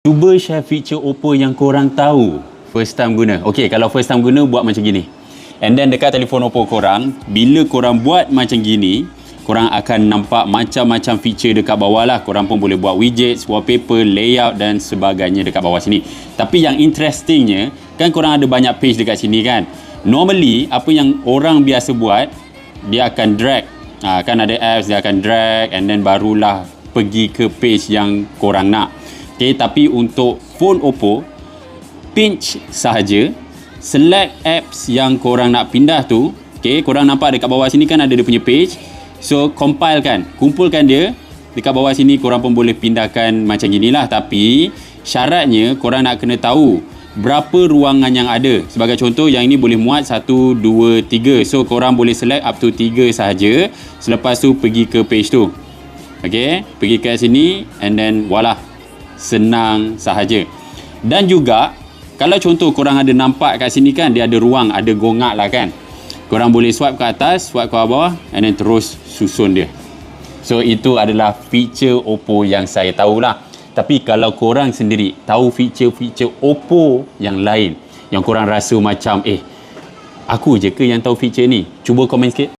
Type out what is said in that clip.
Cuba share feature Oppo yang korang tahu first time guna. Okey, kalau first time guna buat macam gini. And then dekat telefon Oppo korang, bila korang buat macam gini, korang akan nampak macam-macam feature dekat bawah lah. Korang pun boleh buat widgets, wallpaper, layout dan sebagainya dekat bawah sini. Tapi yang interestingnya, kan korang ada banyak page dekat sini kan. Normally, apa yang orang biasa buat, dia akan drag. Kan ada apps, dia akan drag and then barulah pergi ke page yang korang nak. Okay, tapi untuk phone Oppo, pinch sahaja, select apps yang korang nak pindah tu. Okay, korang nampak dekat bawah sini kan ada dia punya page. So, kumpulkan dia. Dekat bawah sini korang pun boleh pindahkan macam inilah. Tapi, syaratnya korang nak kena tahu berapa ruangan yang ada. Sebagai contoh, yang ini boleh muat 1, 2, 3. So, korang boleh select up to 3 sahaja. Selepas tu, pergi ke page tu. Okay, pergi ke sini and then voila. Senang sahaja. Dan juga kalau contoh korang ada nampak kat sini kan, dia ada ruang, ada gongak lah kan, korang boleh swipe ke atas, swipe ke bawah and then terus susun dia. So itu adalah feature Oppo yang saya tahulah. Tapi kalau korang sendiri tahu feature-feature Oppo yang lain, yang korang rasa macam aku je ke yang tahu feature ni, cuba komen sikit.